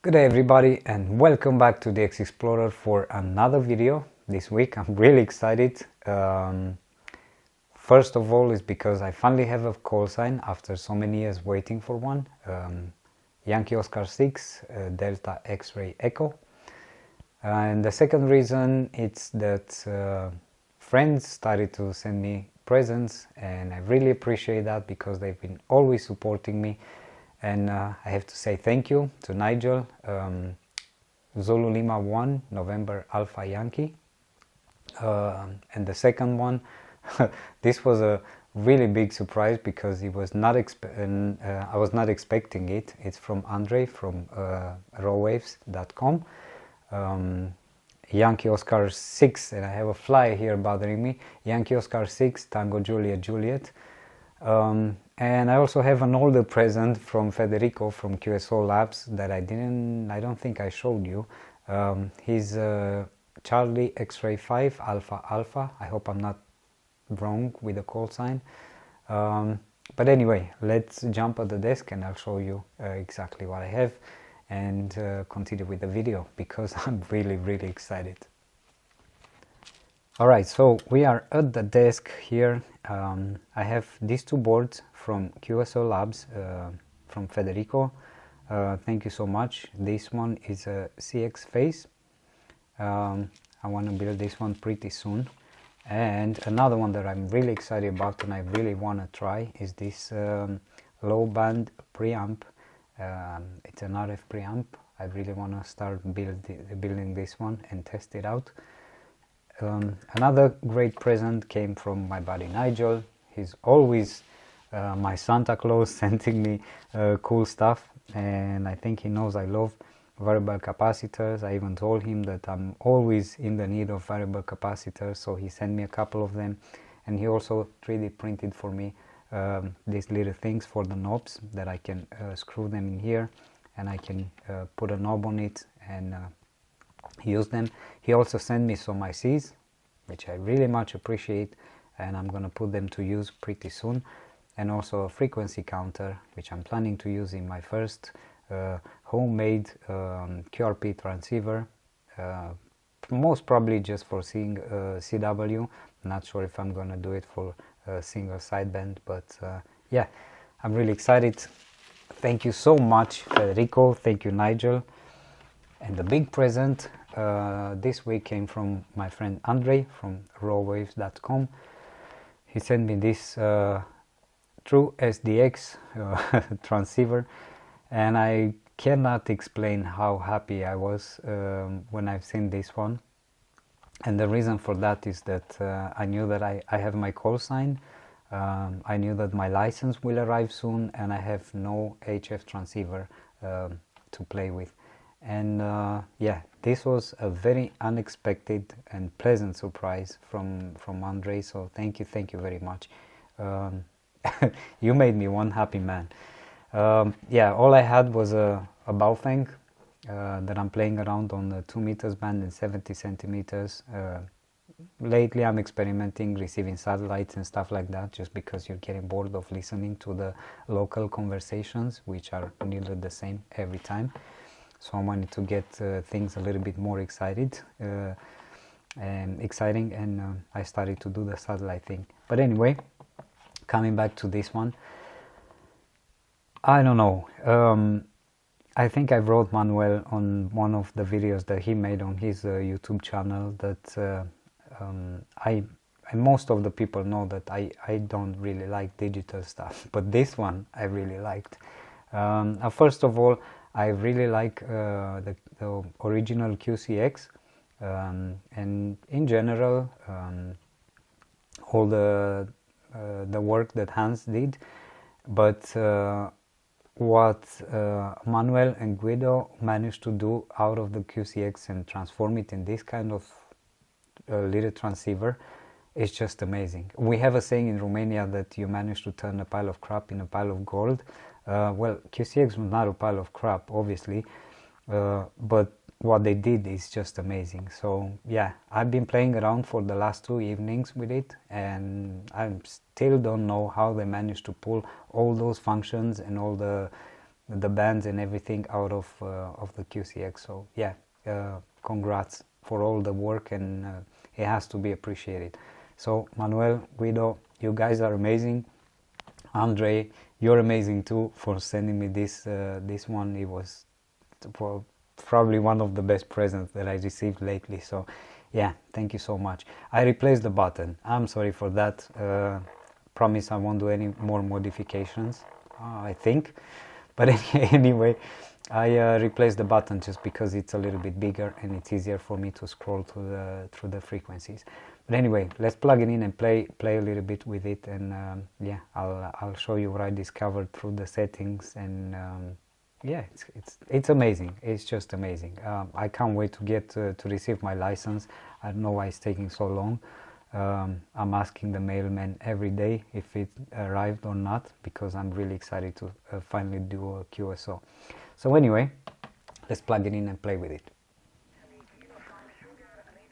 Good day everybody and welcome back to DX Explorer for another video. This week I'm really excited. First of all is because I finally have a call sign after so many years waiting for one. Yankee Oscar 6 Delta X-Ray Echo. And the second reason it's that friends started to send me presents, and I really appreciate that because they've been always supporting me. And I have to say thank you to Nigel, Zulu Lima 1, November Alpha Yankee. And the second one, this was a really big surprise because it was not I was not expecting it. It's from Andre from rawwaves.com. Yankee Oscar 6, and I have a fly here bothering me. Yankee Oscar 6, Tango Juliet Juliet. And I also have an older present from Federico from QSO Labs that I don't think I showed you. He's Charlie X-Ray 5 Alpha Alpha. I hope I'm not wrong with the call sign. But anyway, let's jump at the desk and I'll show you exactly what I have and continue with the video because I'm really excited. Alright, so we are at the desk here. I have these two boards from QSO Labs from Federico. Thank you so much. This one is a CX phase. I want to build this one pretty soon. And another one that I'm really excited about and I really want to try is this low band preamp. It's an RF preamp. I really want to start building this one and test it out. Another great present came from my buddy Nigel. He's always my Santa Claus, sending me cool stuff, and I think he knows I love variable capacitors. I even told him that I'm always in the need of variable capacitors, so he sent me a couple of them, and he also 3D printed for me these little things for the knobs that I can screw them in here, and I can put a knob on it and use them. He also sent me some ICs, which I really much appreciate, and I'm gonna put them to use pretty soon, and also a frequency counter, which I'm planning to use in my first homemade QRP transceiver, most probably just for seeing CW. I'm not sure if I'm gonna do it for a single sideband, but yeah, I'm really excited. Thank you so much, Federico. Thank you, Nigel. And the big present this week came from my friend Andre from rawwaves.com. He sent me this truSDX transceiver, and I cannot explain how happy I was when I've seen this one. And the reason for that is that I knew that I have my call sign, I knew that my license will arrive soon, and I have no HF transceiver to play with. And yeah, this was a very unexpected and pleasant surprise from Andre, so thank you very much. You made me one happy man. Yeah, all I had was a Baofeng that I'm playing around on the 2 meters band and 70 centimeters. Lately I'm experimenting receiving satellites and stuff like that, just because you're getting bored of listening to the local conversations, which are nearly the same every time. So I wanted to get things a little bit more exciting, and I started to do the satellite thing. But anyway, coming back to this one, I don't know. I think I wrote Manuel on one of the videos that he made on his YouTube channel that most of the people know that I don't really like digital stuff, but this one I really liked. First of all, I really like the original QCX, and in general all the work that Hans did, but what Manuel and Guido managed to do out of the QCX and transform it in this kind of little transceiver is just amazing. We have a saying in Romania that you manage to turn a pile of crap in a pile of gold. Well, QCX was not a pile of crap, obviously, but what they did is just amazing. So yeah, I've been playing around for the last 2 evenings with it, and I still don't know how they managed to pull all those functions and all the the bands and everything out of the QCX. So yeah, congrats for all the work, and it has to be appreciated. So Manuel, Guido, you guys are amazing. Andre, you're amazing too for sending me this this one. It was probably one of the best presents that I received lately. So yeah, thank you so much. I replaced the button. I'm sorry for that. Promise I won't do any more modifications, I think. But anyway, I replaced the button just because it's a little bit bigger and it's easier for me to scroll through the frequencies. But anyway, let's plug it in and play a little bit with it, and yeah, I'll show you what I discovered through the settings, and yeah, it's amazing. It's just amazing. I can't wait to get to receive my license. I don't know why it's taking so long. I'm asking the mailman every day if it arrived or not, because I'm really excited to finally do a QSO. So anyway, let's plug it in and play with it.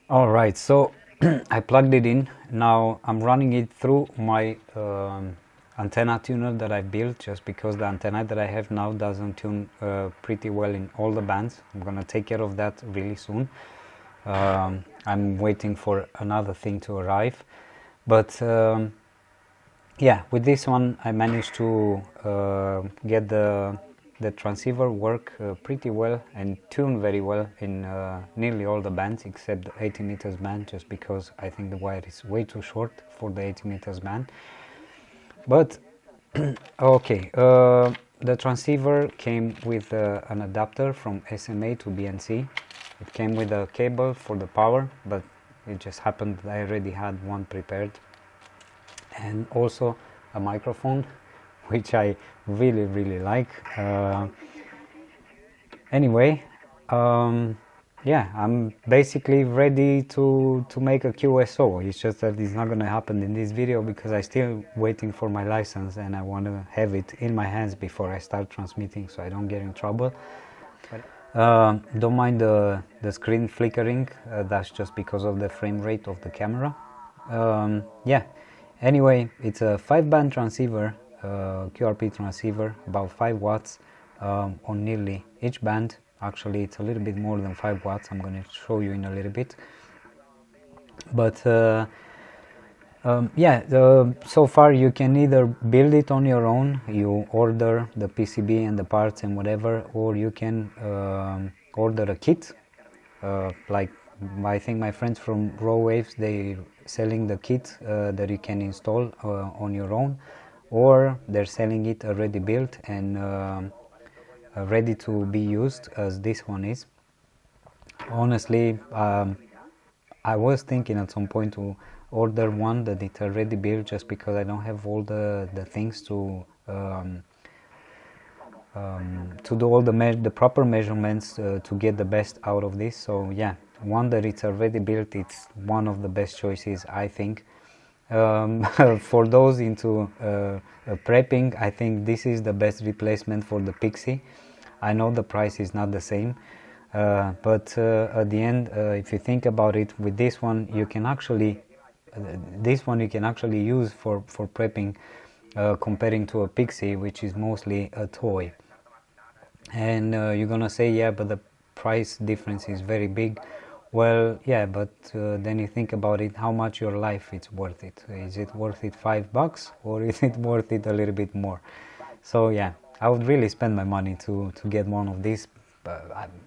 Alright, so I plugged it in. Now I'm running it through my antenna tuner that I built, just because the antenna that I have now doesn't tune pretty well in all the bands. I'm gonna take care of that really soon. I'm waiting for another thing to arrive, but yeah, with this one I managed to get the transceiver work pretty well and tune very well in nearly all the bands except the 80 meters band, just because I think the wire is way too short for the 80 meters band. But okay, the transceiver came with an adapter from SMA to BNC. It came with a cable for the power, but it just happened that I already had one prepared, and also a microphone, which I really like. Anyway, yeah, I'm basically ready to make a QSO. It's just that it's not gonna happen in this video because I'm still waiting for my license, and I want to have it in my hands before I start transmitting, so I don't get in trouble. Don't mind the screen flickering, that's just because of the frame rate of the camera. Yeah, anyway, it's a 5-band transceiver, QRP transceiver, about 5 watts on nearly each band. Actually, it's a little bit more than 5 watts. I'm going to show you in a little bit. But yeah, so far you can either build it on your own, you order the PCB and the parts and whatever, or you can order a kit. Like I think my friends from Raw Waves, they selling the kit that you can install on your own, or they're selling it already built and ready to be used, as this one is. Honestly, I was thinking at some point to order one that it's already built, just because I don't have all the things to do all the proper measurements to get the best out of this. So yeah, one that it's already built, it's one of the best choices, I think. For those into prepping, I think this is the best replacement for the Pixie. I know the price is not the same, but at the end, if you think about it, with this one you can actually use for prepping, comparing to a Pixie, which is mostly a toy. And you're gonna say, yeah, but the price difference is very big. Well, yeah, but then you think about it, how much your life is worth it. Is it worth it $5, or is it worth it a little bit more? So yeah, I would really spend my money to get one of these.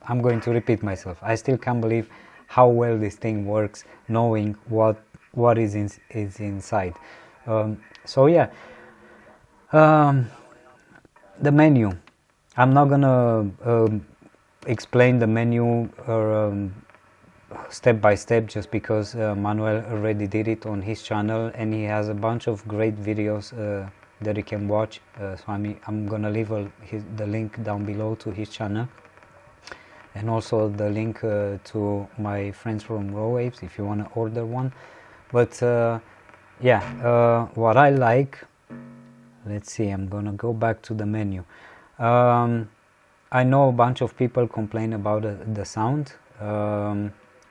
I'm going to repeat myself. I still can't believe how well this thing works, knowing what is inside. So yeah, the menu. I'm not gonna explain the menu step by step, just because Manuel already did it on his channel, and he has a bunch of great videos that you can watch. So I'm gonna leave the link down below to his channel, and also the link to my friends from Raw Waves if you want to order one. But yeah, what I like, let's see, I'm gonna go back to the menu. I know a bunch of people complain about the sound,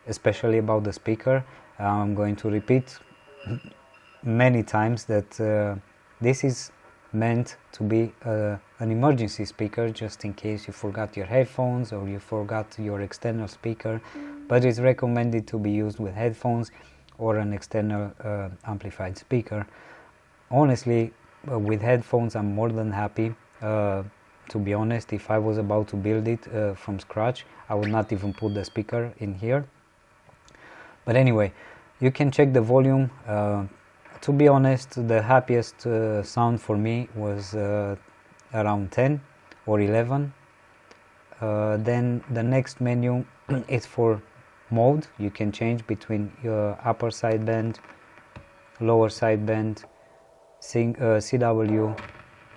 especially about the speaker. I'm going to repeat many times that this is meant to be a an emergency speaker just in case you forgot your headphones or you forgot your external speaker, but it's recommended to be used with headphones or an external amplified speaker. Honestly, with headphones I'm more than happy. To be honest, if I was about to build it from scratch, I would not even put the speaker in here. But anyway, you can check the volume. To be honest, the happiest sound for me was around 10 or 11. Then the next menu is for mode. You can change between your upper sideband, lower sideband, CW,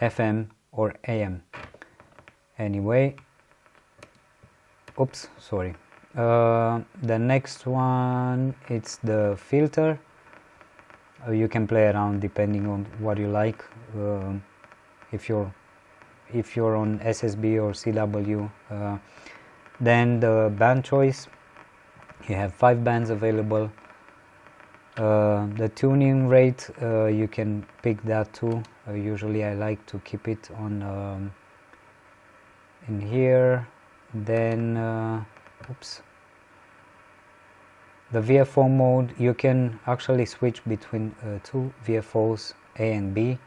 FM or AM. Anyway, oops, sorry. The next one, it's the filter. You can play around depending on what you like. If you're on SSB or CW, then the band choice, you have 5 bands available. The tuning rate, you can pick that too. Usually I like to keep it on in here. Then oops, the VFO mode, you can actually switch between 2 VFOs, A and B.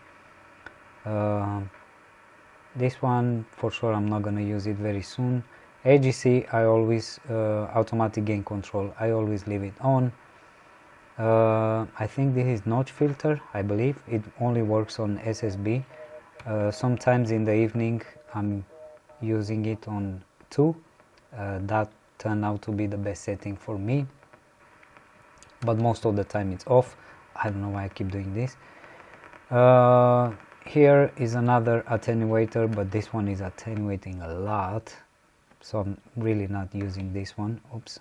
This one for sure I'm not gonna use it very soon. AGC, I always automatic gain control, I always leave it on. I think this is notch filter, I believe it only works on SSB. Sometimes in the evening I'm using it on 2. That turned out to be the best setting for me, but most of the time it's off. I don't know why I keep doing this. Here is another attenuator, but this one is attenuating a lot, so I'm really not using this one. Oops.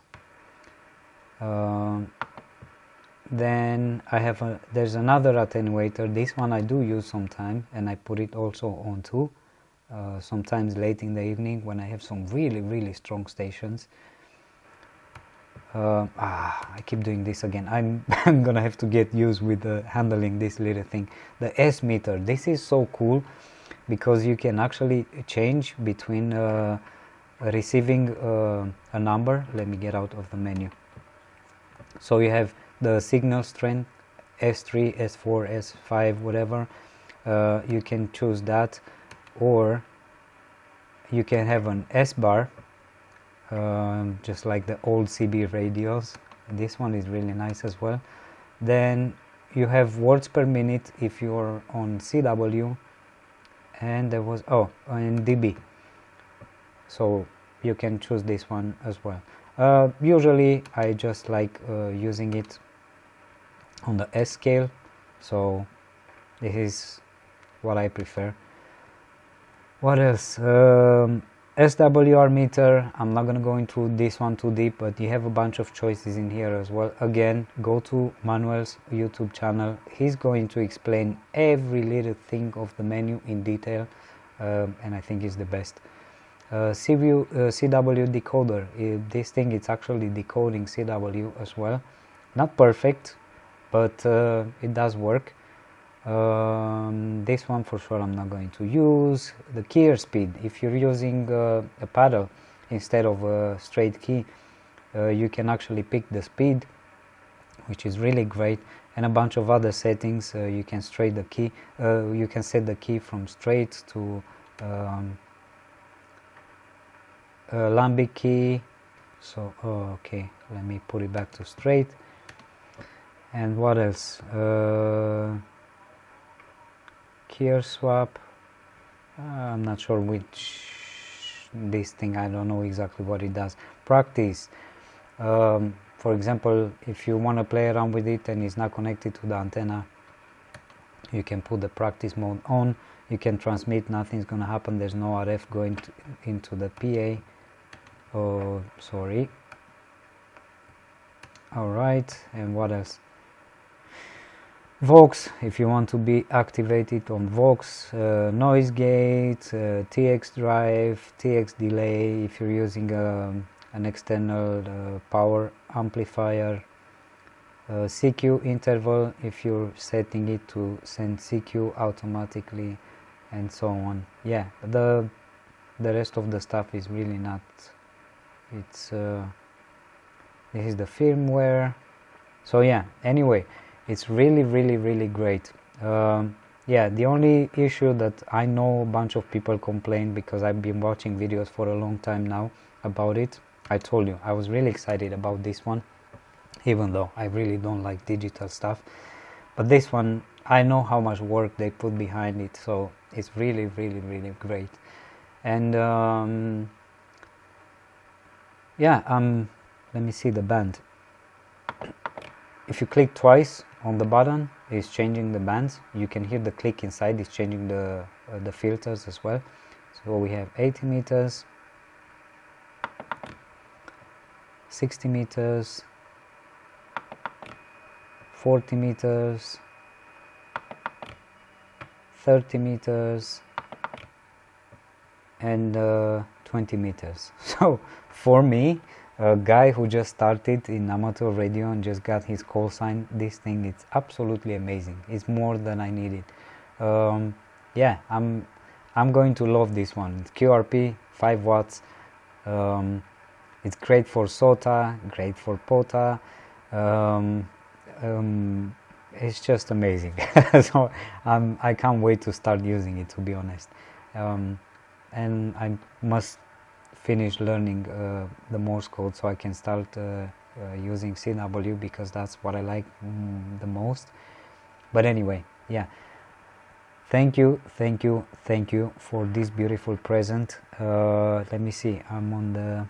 Then I have there's another attenuator. This one I do use sometime, and I put it also on 2. Sometimes late in the evening when I have some really strong stations. I keep doing this again. I'm gonna have to get used with handling this little thing. The S meter, this is so cool because you can actually change between receiving a number. Let me get out of the menu. So you have the signal strength, S3, S4, S5, whatever. You can choose that, or you can have an S bar, just like the old CB radios. This one is really nice as well. Then you have words per minute if you're on CW, and there was in dB, so you can choose this one as well. Usually I just like using it on the S scale, so this is what I prefer. What else? SWR meter, I'm not going to go into this one too deep, but you have a bunch of choices in here as well. Again, go to Manuel's YouTube channel. He's going to explain every little thing of the menu in detail, and I think it's the best. CW decoder, this thing it's actually decoding CW as well. Not perfect, but it does work. This one for sure I'm not going to use. The keyer speed, if you're using a paddle instead of a straight key, you can actually pick the speed, which is really great, and a bunch of other settings. You can straight the key, you can set the key from straight to lambic key. So okay, let me put it back to straight. And what else? Keyer swap, I'm not sure which this thing, I don't know exactly what it does. Practice, for example, if you want to play around with it and it's not connected to the antenna, you can put the practice mode on. You can transmit, nothing's gonna happen, there's no RF going into the PA. Oh, sorry. Alright, and what else? Vox, if you want to be activated on Vox, noise gate, TX drive, TX delay, if you're using an external power amplifier, CQ interval, if you're setting it to send CQ automatically, and so on. Yeah, the rest of the stuff is really not, it's this is the firmware. So yeah, anyway, it's really great. Yeah, the only issue that I know a bunch of people complain, because I've been watching videos for a long time now about it. I told you I was really excited about this one, even though I really don't like digital stuff, but this one, I know how much work they put behind it, so it's really great. And yeah, let me see the band. If you click twice on the button, it's changing the bands. You can hear the click inside, it's changing the filters as well. So we have 80 meters, 60 meters, 40 meters, 30 meters, and 20 meters. So for me, a guy who just started in amateur radio and just got his call sign, this thing is absolutely amazing. It's more than I needed. Yeah, I'm going to love this one. It's QRP, 5 watts. It's great for SOTA, great for POTA. It's just amazing. So I can't wait to start using it, to be honest. And I must finish learning the Morse code so I can start using CW, because that's what I like the most. But anyway, yeah, thank you for this beautiful present. Let me see, I'm on the,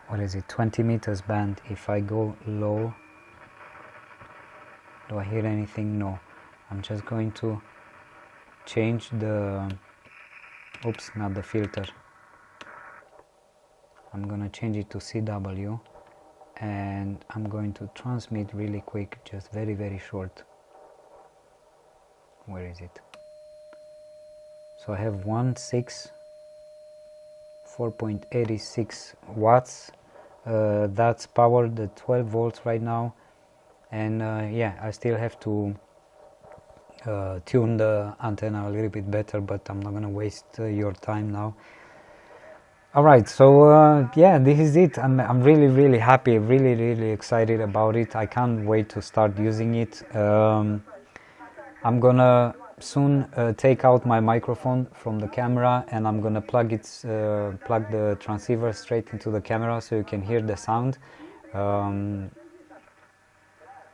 what is it, 20 meters band. If I go low, do I hear anything? No. I'm just going to change the, oops, not the filter. I'm gonna change it to CW, and I'm going to transmit really quick, just very short. Where is it? So I have 4.86 watts. That's powered at 12 volts right now, and yeah, I still have to tune the antenna a little bit better, but I'm not gonna waste your time now. Alright, so yeah, this is it. I'm really happy, really excited about it. I can't wait to start using it. I'm gonna soon take out my microphone from the camera, and I'm gonna plug the transceiver straight into the camera so you can hear the sound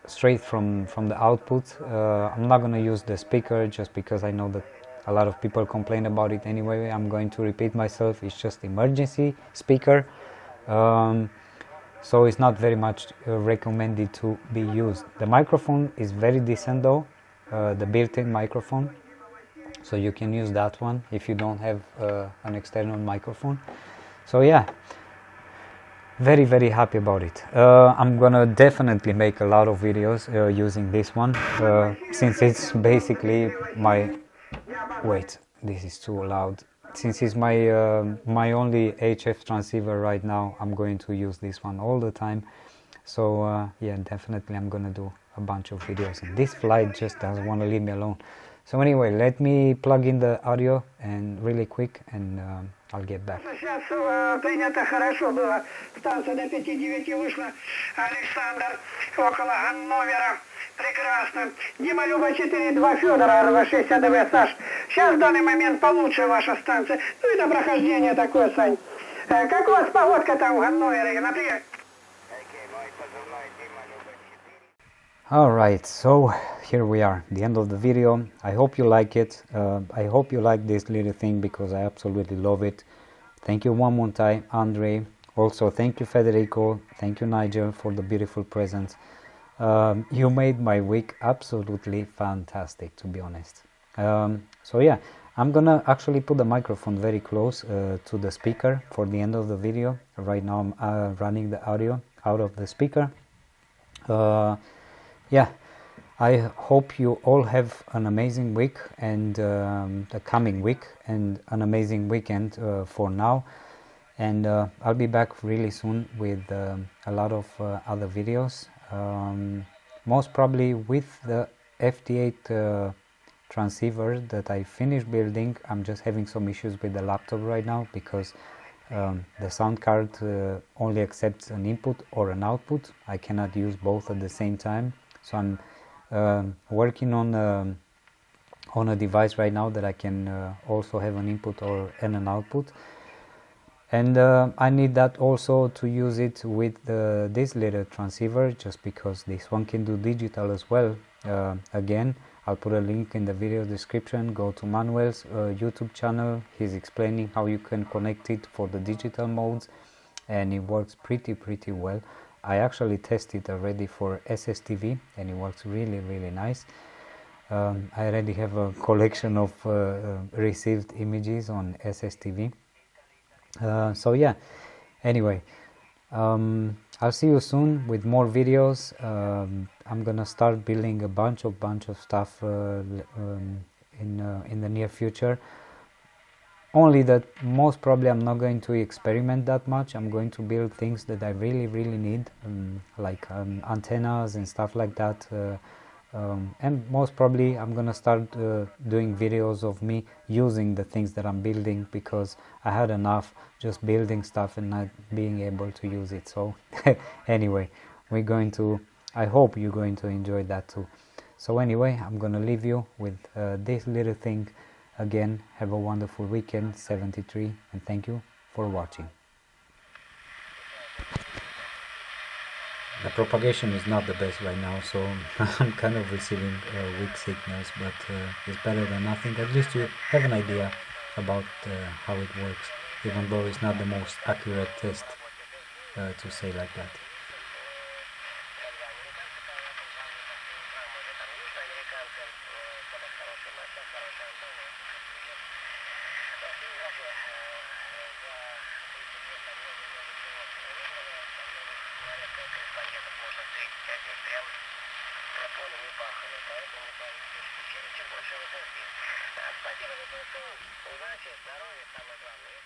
straight from the output. I'm not gonna use the speaker, just because I know that a lot of people complain about it anyway. I'm going to repeat myself, it's just emergency speaker, so it's not very much recommended to be used. The microphone is very decent though, the built-in microphone, so you can use that one if you don't have an external microphone. So yeah, very happy about it. I'm gonna definitely make a lot of videos using this one, since it's basically my, wait, this is too loud. Since it's my my only HF transceiver right now, I'm going to use this one all the time. So yeah, definitely I'm gonna do a bunch of videos, and this flight just doesn't want to leave me alone. So anyway, let me plug in the audio and really quick, and I'll get back. Сейчас принято хорошо было. Станция до 5-9 вышла. Александр около Ганновера. Прекрасно. Дима Люба 4-2 Федора РВ6 АДВ Саш. Сейчас в данный момент получше ваша станция. Ну это прохождение такое, Сань. Как у вас погодка там в Ганновере? Например. Alright, so here we are, the end of the video. I hope you like it. I hope you like this little thing, because I absolutely love it. Thank you one more time, Andre. Also, thank you, Federico. Thank you, Nigel, for the beautiful presents. You made my week absolutely fantastic, to be honest. So yeah, I'm gonna actually put the microphone very close to the speaker for the end of the video. Right now I'm running the audio out of the speaker. Yeah, I hope you all have an amazing week, and the coming week, and an amazing weekend for now. And I'll be back really soon with a lot of other videos, most probably with the FT8 transceiver that I finished building. I'm just having some issues with the laptop right now because the sound card only accepts an input or an output. I cannot use both at the same time, so I'm working on a device right now that I can also have an input and an output, and I need that also to use it with this little transceiver, just because this one can do digital as well. Again, I'll put a link in the video description. Go to Manuel's YouTube channel. He's explaining how you can connect it for the digital modes, and it works pretty well. I actually tested already for SSTV and it works really nice. I already have a collection of received images on SSTV. So yeah, anyway, I'll see you soon with more videos. I'm gonna start building a bunch of stuff in the near future. Only that most probably I'm not going to experiment that much. I'm going to build things that I really need, like antennas and stuff like that. And most probably I'm gonna start doing videos of me using the things that I'm building, because I had enough just building stuff and not being able to use it. So anyway, I hope you're going to enjoy that too. So anyway, I'm gonna leave you with this little thing. Again, have a wonderful weekend, 73, and thank you for watching. The propagation is not the best right now, so I'm kind of receiving weak signals, but it's better than nothing. At least you have an idea about how it works, even though it's not the most accurate test, to say like that. Спасибо за слушание. Удачи, здоровья, самое главное.